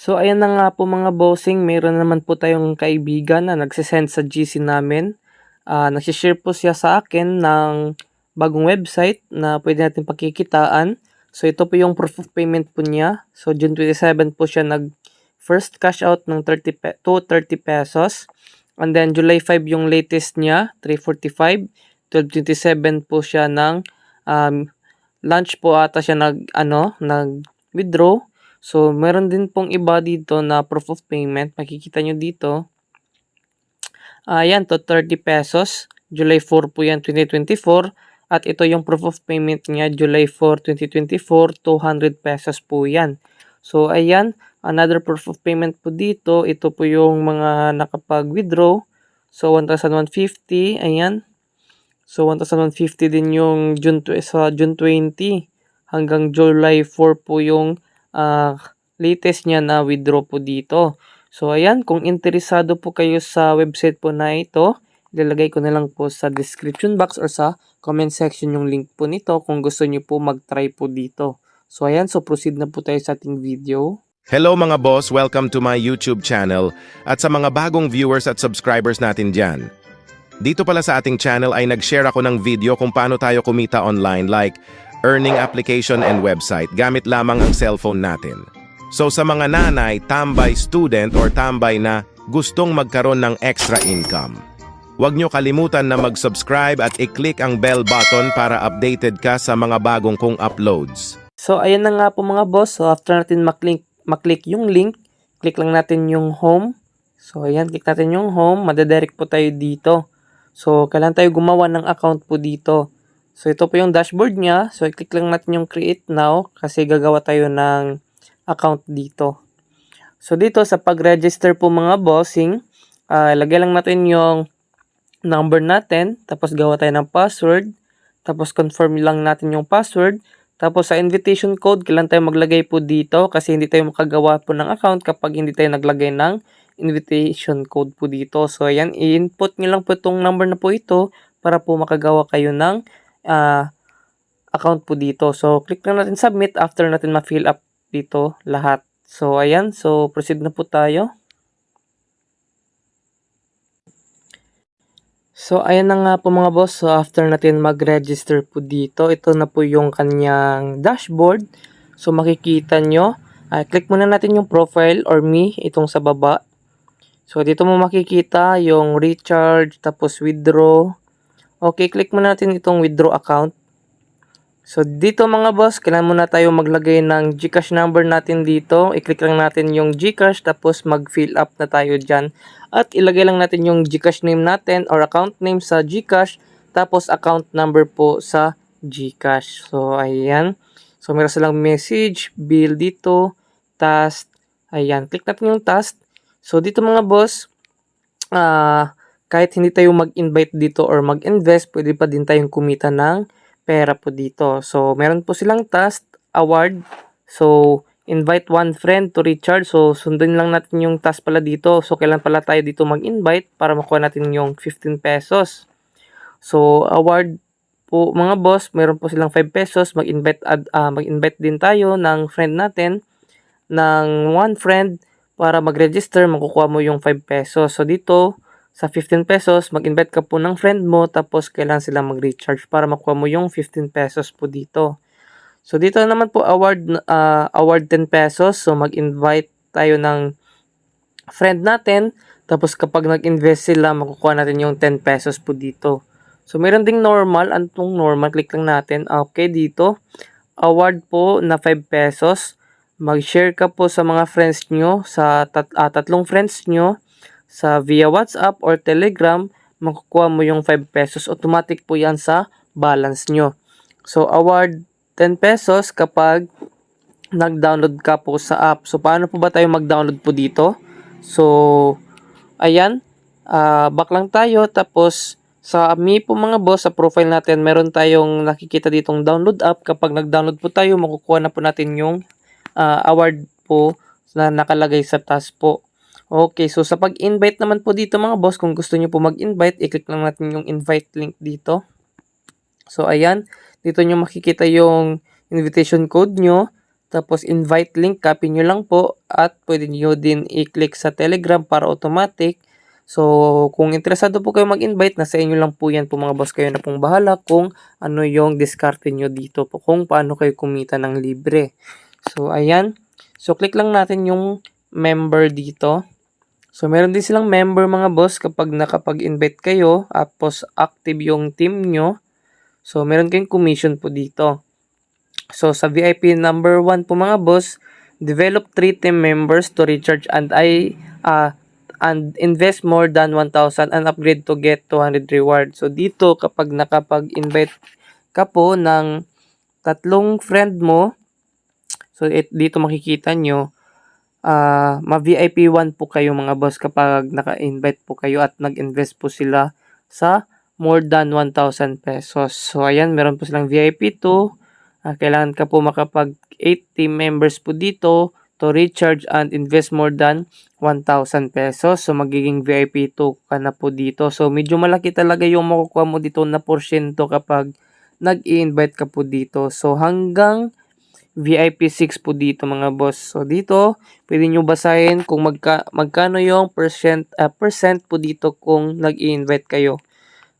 So ayan na nga po mga bossing, meron naman po tayong kaibigan na nagsisend sa GC namin. Nagsishare po siya sa akin ng bagong website na pwede natin pakikitaan. So ito po yung proof of payment po niya. So June 27 po siya nag first cash out ng 30 pesos. And then July 5 yung latest niya, 345. 12/27 po siya ng lunch po ata siya nag-withdraw. So, meron din pong iba dito na proof of payment. Makikita nyo dito. Ayan, to 30 pesos. July 4 po yan, 2024. At ito yung proof of payment niya, July 4, 2024, 200 pesos po yan. So, ayan, another proof of payment po dito. Ito po yung mga nakapag-withdraw. So, 1,150. Ayan. So, 1,150 din yung June 20 hanggang July 4 po yung latest niya na withdraw po dito. So, ayan, kung interesado po kayo sa website po na ito, ilalagay ko na lang po sa description box or sa comment section yung link po nito kung gusto niyo po mag-try po dito. So, ayan, so proceed na po tayo sa ating video. Hello mga boss, welcome to my YouTube channel at sa mga bagong viewers at subscribers natin dyan. Dito pala sa ating channel ay nag-share ako ng video kung paano tayo kumita online like earning application and website gamit lamang ang cellphone natin. So sa mga nanay, tambay student or tambay na gustong magkaroon ng extra income, huwag nyo kalimutan na mag-subscribe at i-click ang bell button para updated ka sa mga bagong kong uploads. So ayan na nga po mga boss. So after natin maklik yung link, click lang natin yung home. So ayan, click natin yung home, madadirect po tayo dito. So kailangan tayo gumawa ng account po dito. So, ito po yung dashboard niya. So, i-click lang natin yung create now kasi gagawa tayo ng account dito. So, dito sa pag-register po mga bossing, ilagay lang natin yung number natin. Tapos, gawa tayo ng password. Tapos, confirm lang natin yung password. Tapos, sa invitation code, kailan tayo maglagay po dito kasi hindi tayo makagawa po ng account kapag hindi tayo naglagay ng invitation code po dito. So, ayan, i-input nyo lang po itong number na po ito para po makagawa kayo ng account po dito. So, click lang natin submit after natin ma-fill up dito lahat. So, ayan. So, proceed na po tayo. So, ayan na nga po mga boss. So, after natin mag-register po dito, ito na po yung kanyang dashboard. So, makikita nyo. Click muna natin yung profile or me, itong sa baba. So, dito mo makikita yung recharge, tapos withdraw. Okay, click muna natin itong withdraw account. So, dito mga boss, kailangan muna tayo maglagay ng GCash number natin dito. I-click lang natin yung GCash, tapos mag-fill up na tayo dyan. At ilagay lang natin yung GCash name natin or account name sa GCash, tapos account number po sa GCash. So, ayan. So, meron silang message, bill dito, task. Ayan, click natin yung task. So, dito mga boss, kahit hindi tayo mag-invite dito or mag-invest, pwede pa din tayong kumita ng pera po dito. So, meron po silang task, award. So, invite one friend to recharge. So, sundin lang natin yung task pala dito. So, kailan pala tayo dito mag-invite para makuha natin yung 15 pesos. So, award po mga boss, meron po silang 5 pesos. Mag-invite din tayo ng friend natin ng one friend para mag-register, makukuha mo yung 5 pesos. So, dito, sa 15 pesos, mag-invite ka po ng friend mo, tapos kailangan sila mag-recharge para makuha mo yung 15 pesos po dito. So, dito naman po, award 10 pesos. So, mag-invite tayo ng friend natin, tapos kapag nag-invest sila, makukuha natin yung 10 pesos po dito. So, meron ding normal. Anong normal? Click lang natin. Okay, dito. Award po na 5 pesos. Mag-share ka po sa mga friends nyo, sa tatlong friends nyo, sa via WhatsApp or Telegram, makukuha mo yung 5 pesos. Automatic po yan sa balance nyo. So, award 10 pesos kapag nag-download ka po sa app. So, paano po ba tayo mag-download po dito? So, ayan. Back lang tayo. Tapos, sa me po mga boss, sa profile natin, meron tayong nakikita ditong download app. Kapag nag-download po tayo, makukuha na po natin yung award po na nakalagay sa task po. Okay, so sa pag-invite naman po dito mga boss, kung gusto nyo po mag-invite, i-click lang natin yung invite link dito. So, ayan. Dito nyo makikita yung invitation code nyo. Tapos invite link, copy nyo lang po at pwede nyo din i-click sa Telegram para automatic. So, kung interesado po kayo mag-invite, nasa inyo lang po yan po mga boss. Kayo na pong bahala kung ano yung diskarte nyo dito po, kung paano kayo kumita ng libre. So, ayan. So, click lang natin yung member dito. So, meron din silang member mga boss kapag nakapag-invite kayo, tapos active yung team nyo. So, meron kayong commission po dito. So, sa VIP number 1 po mga boss, develop 3 team members to recharge and invest more than 1,000 and upgrade to get 200 reward. So, dito kapag nakapag-invite ka po ng 3 friend mo, so dito makikita nyo, ma-VIP 1 po kayo mga boss kapag naka-invite po kayo at nag-invest po sila sa more than 1,000 pesos. So, ayan, meron po silang VIP 2. Kailangan ka po makapag 8 team members po dito to recharge and invest more than 1,000 pesos. So, magiging VIP 2 ka na po dito. So, medyo malaki talaga yung makukuha mo dito na porsyento kapag nag-i-invite ka po dito. So, hanggang VIP 6 po dito mga boss. So, dito, pwede nyo basahin kung magkano yung percent po dito kung nag-i-invite kayo.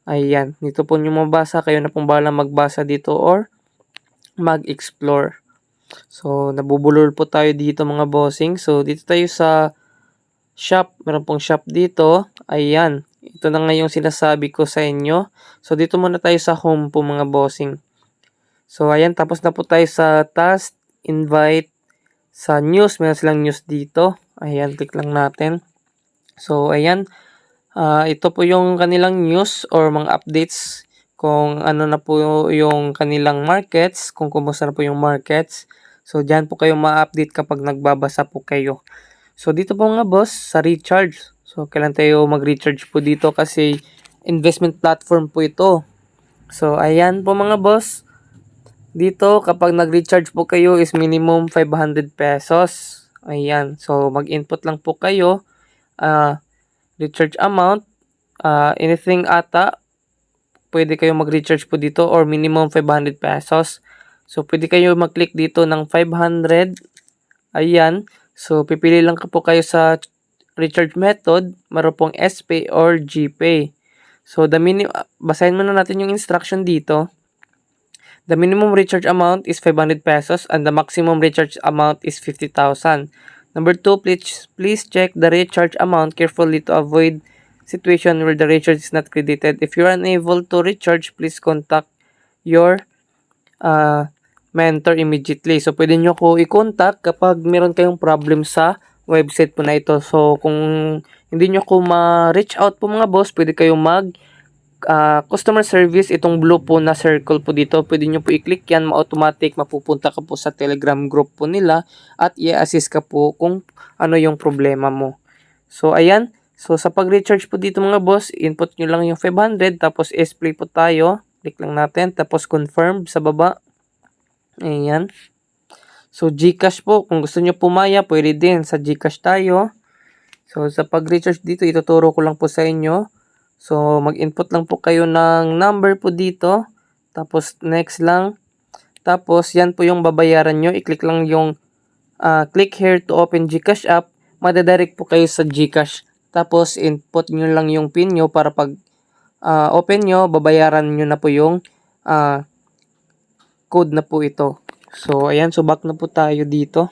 Ayan, dito po nyo mabasa. Kayo na pong bahala magbasa dito or mag-explore. So, nabubulol po tayo dito mga bossing. So, dito tayo sa shop. Meron pong shop dito. Ayan. Ito na nga yung sinasabi ko sa inyo. So, dito muna tayo sa home po mga bossing. So, ayan. Tapos na po tayo sa task, invite, sa news. Meron silang news dito. Ayan. Click lang natin. So, ayan. Ito po yung kanilang news or mga updates kung ano na po yung kanilang markets, kung kumusta na po yung markets. So, dyan po kayo ma-update kapag nagbabasa po kayo. So, dito po mga boss, sa recharge. So, kailan tayo mag-recharge po dito kasi investment platform po ito. So, ayan po mga boss. Dito, kapag nag-recharge po kayo is minimum 500 pesos. Ayan. So, mag-input lang po kayo. Recharge amount. Anything ata. Pwede kayo mag-recharge po dito or minimum 500 pesos. So, pwede kayo mag-click dito ng 500. Ayan. So, pipili lang po kayo sa recharge method. Meron pong SPay or GPay. So, basahin muna natin yung instruction dito. The minimum recharge amount is 500 pesos and the maximum recharge amount is 50,000. Number 2, please check the recharge amount carefully to avoid situation where the recharge is not credited. If you're unable to recharge, please contact your mentor immediately. So, pwede nyo ko i-contact kapag meron kayong problem sa website po na ito. So, kung hindi nyo ko ma-reach out po mga boss, pwede kayong customer service, itong blue po na circle po dito, pwede nyo po i-click yan, ma-automatic, mapupunta ka po sa Telegram group po nila at i-assist ka po kung ano yung problema mo. So, ayan. So, sa pag-recharge po dito mga boss, input nyo lang yung 500, tapos S-Play po tayo. Click lang natin, tapos confirm sa baba. Ayan. So, GCash po. Kung gusto nyo pumaya, pwede din. Sa GCash tayo. So, sa pag-recharge dito, ituturo ko lang po sa inyo. So, mag-input lang po kayo ng number po dito. Tapos, next lang. Tapos, yan po yung babayaran nyo. I-click lang yung click here to open GCash app. Madadirect po kayo sa GCash. Tapos, input nyo lang yung PIN nyo para pag open nyo, babayaran nyo na po yung code na po ito. So, ayan. So, back na po tayo dito.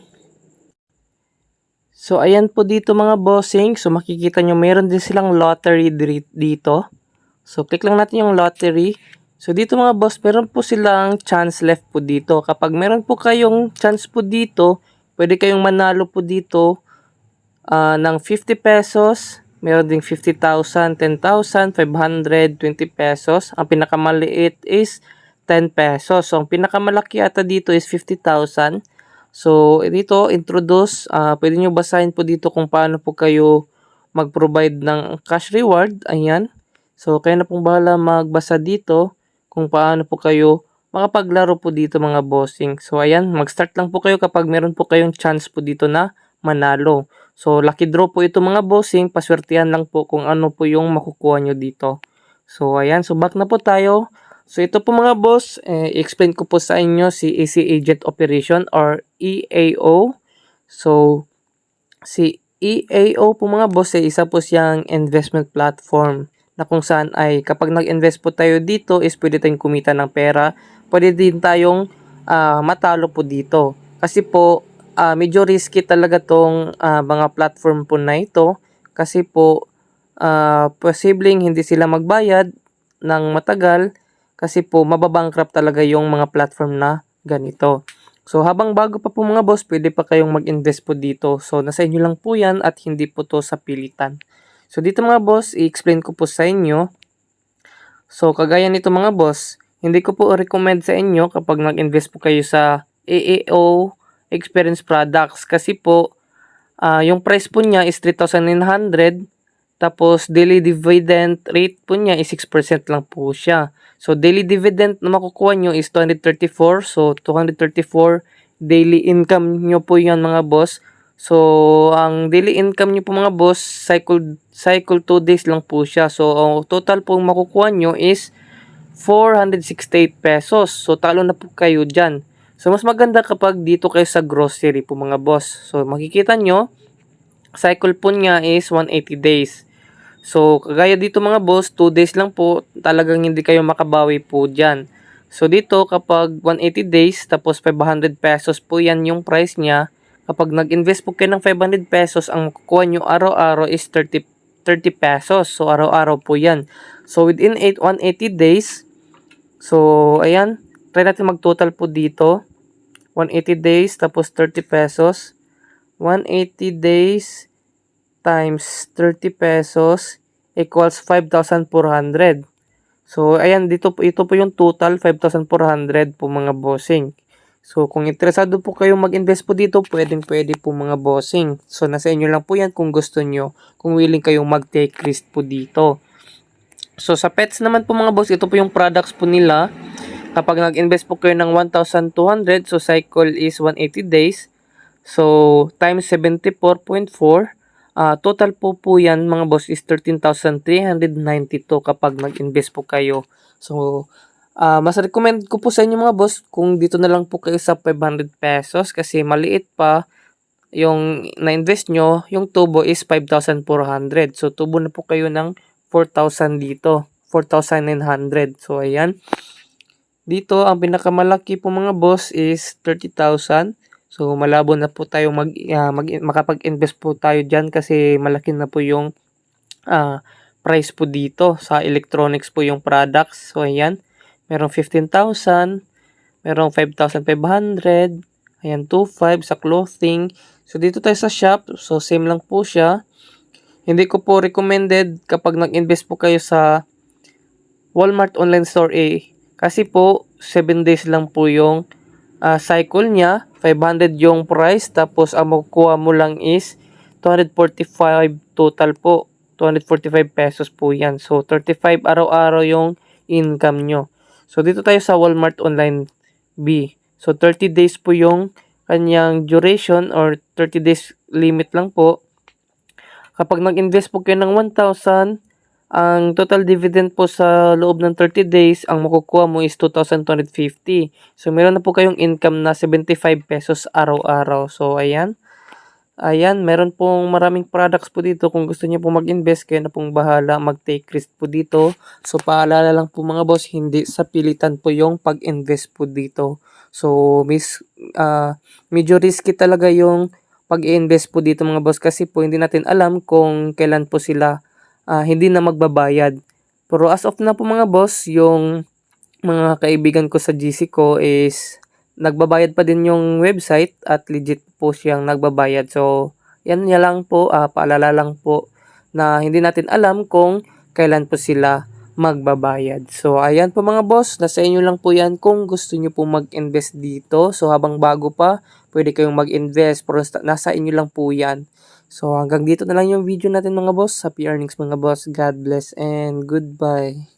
So, ayan po dito mga bossing. So, makikita nyo, meron din silang lottery dito. So, click lang natin yung lottery. So, dito mga boss, meron po silang chance left po dito. Kapag meron po kayong chance po dito, pwede kayong manalo po dito ng 50 pesos. Meron ding 50,000, 10,000, 500, 20 pesos. Ang pinakamaliit is 10 pesos. So, ang pinakamalaki ata dito is 50,000. So, dito, introduce. Pwede nyo basahin po dito kung paano po kayo mag-provide ng cash reward. Ayan. So, kayo na pong bahala magbasa dito kung paano po kayo makapaglaro po dito mga bossing. So, ayan. Mag-start lang po kayo kapag meron po kayong chance po dito na manalo. So, lucky draw po ito mga bossing. Paswertihan lang po kung ano po yung makukuha nyo dito. So, ayan. So, back na po tayo. So ito po mga boss, i-explain ko po sa inyo si Easy Agent Operation or EAO. So si EAO po mga boss ay isa po siyang investment platform na kung saan ay kapag nag-invest po tayo dito is pwede tayong kumita ng pera. Pwede din tayong matalo po dito. Kasi po medyo risky talaga tong mga platform po na ito. Kasi po posibleng hindi sila magbayad ng matagal kasi po mababankrupt talaga yung mga platform na ganito. So habang bago pa po mga boss, pwede pa kayong mag-invest po dito. So nasa inyo lang po yan at hindi po to sa pilitan. So dito mga boss, i-explain ko po sa inyo. So kagaya nito mga boss, hindi ko po recommend sa inyo kapag nag-invest po kayo sa AAO Experience Products kasi po yung price po niya is 3,900 tapos daily dividend rate po niya is 6% lang po siya. So daily dividend na makukuha nyo is 234. So 234 daily income nyo po yan mga boss. So ang daily income nyo po mga boss, cycle 2 days lang po siya. So ang total po makukuha nyo is 468 pesos. So talo na po kayo dyan. So mas maganda kapag dito kayo sa grocery po mga boss. So makikita nyo, cycle po niya is 180 days. So, kagaya dito mga boss, 2 days lang po, talagang hindi kayo makabawi po dyan. So, dito kapag 180 days, tapos 500 pesos po yan yung price niya. Kapag nag-invest po kayo ng 500 pesos, ang makukuha nyo araw-araw is 30 pesos. So, araw-araw po yan. So, within 180 days, so, ayan, try natin mag-total po dito. 180 days, tapos 30 pesos. 180 days times 30 pesos equals 5,400. So, ayan, ito po yung total, 5,400 po mga bossing. So, kung interesado po kayong mag-invest po dito, pwede po mga bossing. So, nasa inyo lang po yan kung gusto nyo, kung willing kayong mag-take risk po dito. So, sa pets naman po mga boss, ito po yung products po nila. Kapag nag-invest po kayo ng 1,200, so cycle is 180 days. So, times 74.4. Total po yan mga boss is 13,392 kapag nag-invest po kayo. So, mas recommend ko po sa inyo mga boss kung dito na lang po kayo sa 500 pesos kasi maliit pa yung na-invest nyo, yung tubo is 5,400. So, tubo na po kayo ng 4,000 dito. 4,900. So, ayan. Dito, ang pinakamalaki po mga boss is 30,000. So, malabo na po tayo makapag-invest po tayo dyan kasi malaki na po yung price po dito. Sa electronics po yung products. So, ayan. Merong 15,000. Merong 5,500. Ayan, 2,500 sa clothing. So, dito tayo sa shop. So, same lang po siya. Hindi ko po recommended kapag nag-invest po kayo sa Walmart Online Store A. Kasi po, 7 days lang po yung cycle niya. 500 yung price, tapos ang makukuha mo lang is 245 total po. 245 pesos po yan. So, 35 araw-araw yung income nyo. So, dito tayo sa Walmart Online B. So, 30 days po yung kanyang duration or 30 days limit lang po. Kapag nag-invest po kayo ng 1,000, ang total dividend po sa loob ng 30 days, ang makukuha mo is 2,250. So, meron na po kayong income na 75 pesos araw-araw. So, ayan. Ayan, meron pong maraming products po dito. Kung gusto niyo po mag-invest, kayo na pong bahala mag-take risk po dito. So, paalala lang po mga boss, hindi sa pilitan po yung pag-invest po dito. So, medyo risky talaga yung pag-invest po dito mga boss kasi po hindi natin alam kung kailan po sila hindi na magbabayad. Pero as of na po mga boss, yung mga kaibigan ko sa GC ko is nagbabayad pa din yung website at legit po siyang nagbabayad. So, yan niya lang po, paalala lang po na hindi natin alam kung kailan po sila magbabayad. So, ayan po mga boss, nasa inyo lang po yan kung gusto nyo po mag-invest dito. So, habang bago pa, pwede kayong mag-invest, pero nasa inyo lang po yan. So, hanggang dito na lang yung video natin mga boss. Happy earnings mga boss. God bless and goodbye.